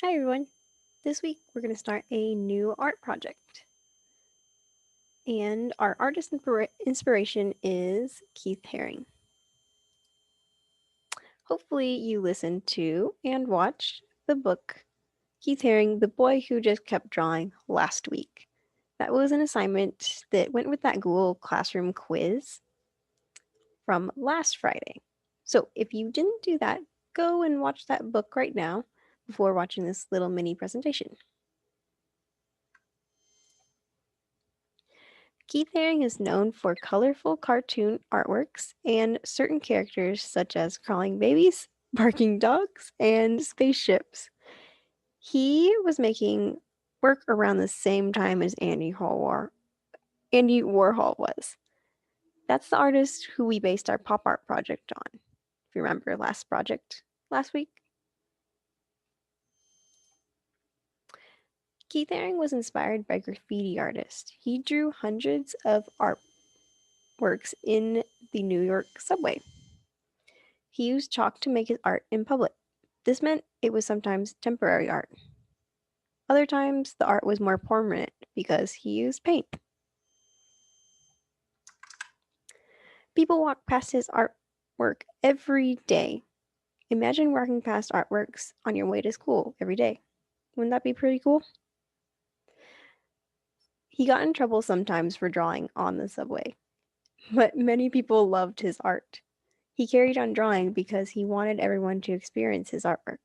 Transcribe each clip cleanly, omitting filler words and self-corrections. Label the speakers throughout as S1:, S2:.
S1: Hi everyone! This week we're going to start a new art project. And our artist inspiration is Keith Haring. Hopefully you listened to and watched the book Keith Haring, The Boy Who Just Kept Drawing last week. That was an assignment that went with that Google Classroom quiz from last Friday. So if you didn't do that, go and watch that book right now before watching this little mini presentation. Keith Haring is known for colorful cartoon artworks and certain characters such as crawling babies, barking dogs, and spaceships. He was making work around the same time as Andy Warhol was. That's the artist who we based our pop art project on. If you remember last week. Keith Haring was inspired by graffiti artists. He drew hundreds of artworks in the New York subway. He used chalk to make his art in public. This meant it was sometimes temporary art. Other times, the art was more permanent because he used paint. People walk past his artwork every day. Imagine walking past artworks on your way to school every day. Wouldn't that be pretty cool? He got in trouble sometimes for drawing on the subway, but many people loved his art. He carried on drawing because he wanted everyone to experience his artwork.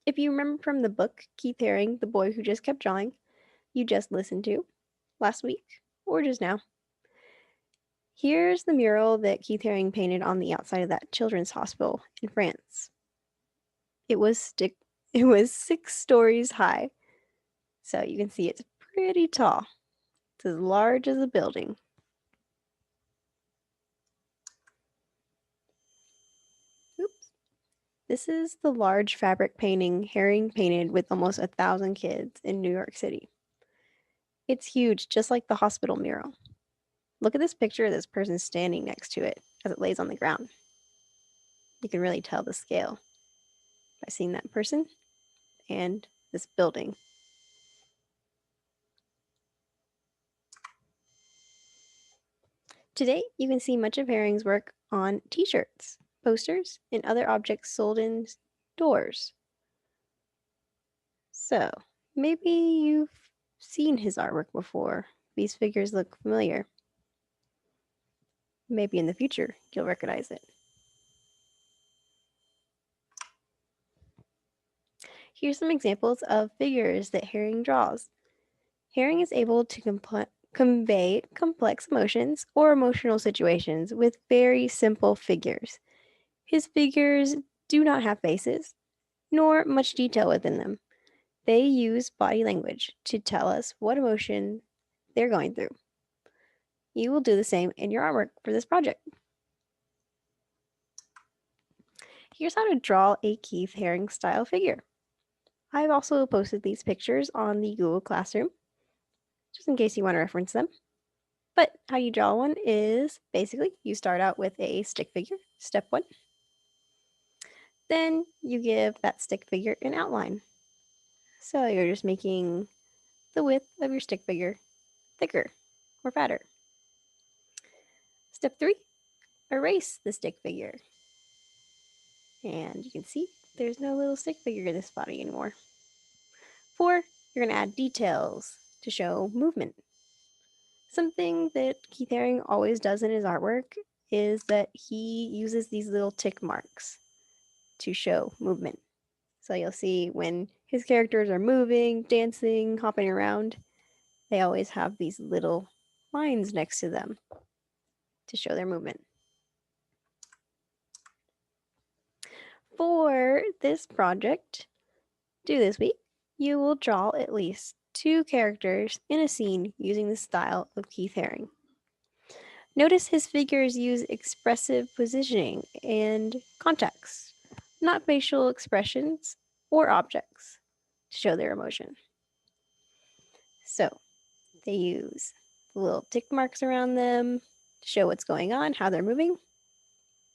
S1: If you remember from the book Keith Haring, The Boy Who Just Kept Drawing, you just listened to last week or just now. Here's the mural that Keith Haring painted on the outside of that children's hospital in France. It was 6 stories high, so you can see it's pretty tall. It's as large as a building. Oops. This is the large fabric painting Haring painted with almost 1,000 kids in New York City. It's huge, just like the hospital mural. Look at this picture of this person standing next to it as it lays on the ground. You can really tell the scale by seeing that person and this building. Today, you can see much of Haring's work on t-shirts, posters, and other objects sold in stores. So, maybe you've seen his artwork before. These figures look familiar. Maybe in the future, you'll recognize it. Here's some examples of figures that Haring draws. Haring is able to convey complex emotions or emotional situations with very simple figures. His figures do not have faces, nor much detail within them. They use body language to tell us what emotion they're going through. You will do the same in your artwork for this project. Here's how to draw a Keith Haring style figure. I've also posted these pictures on the Google Classroom, just in case you want to reference them. But how you draw one is basically you start out with a stick figure, step 1. Then you give that stick figure an outline. So you're just making the width of your stick figure thicker or fatter. Step 3, erase the stick figure. And you can see there's no little stick figure in this body anymore. 4, you're going to add details to show movement. Something that Keith Haring always does in his artwork is that he uses these little tick marks to show movement. So you'll see when his characters are moving, dancing, hopping around, they always have these little lines next to them to show their movement. For this project, due this week, you will draw at least 2 characters in a scene using the style of Keith Haring. Notice his figures use expressive positioning and context, not facial expressions or objects, to show their emotion. So they use the little tick marks around them to show what's going on, how they're moving.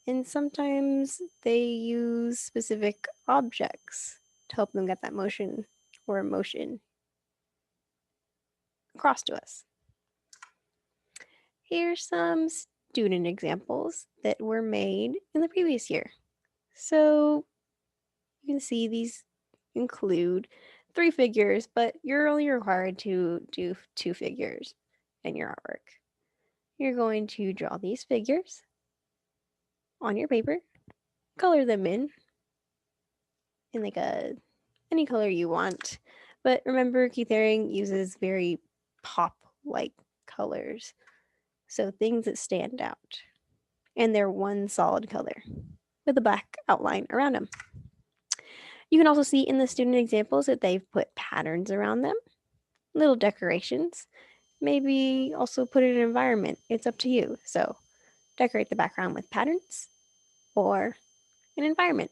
S1: And sometimes they use specific objects to help them get that motion or emotion across to us. Here's some student examples that were made in the previous year. So you can see these include 3 figures, but you're only required to do 2 figures in your artwork. You're going to draw these figures on your paper, color them in like any color you want. But remember, Keith Haring uses very pop-like colors, so things that stand out. And they're one solid color with a black outline around them. You can also see in the student examples that they've put patterns around them, little decorations. Maybe also put in an environment. It's up to you. So decorate the background with patterns or an environment.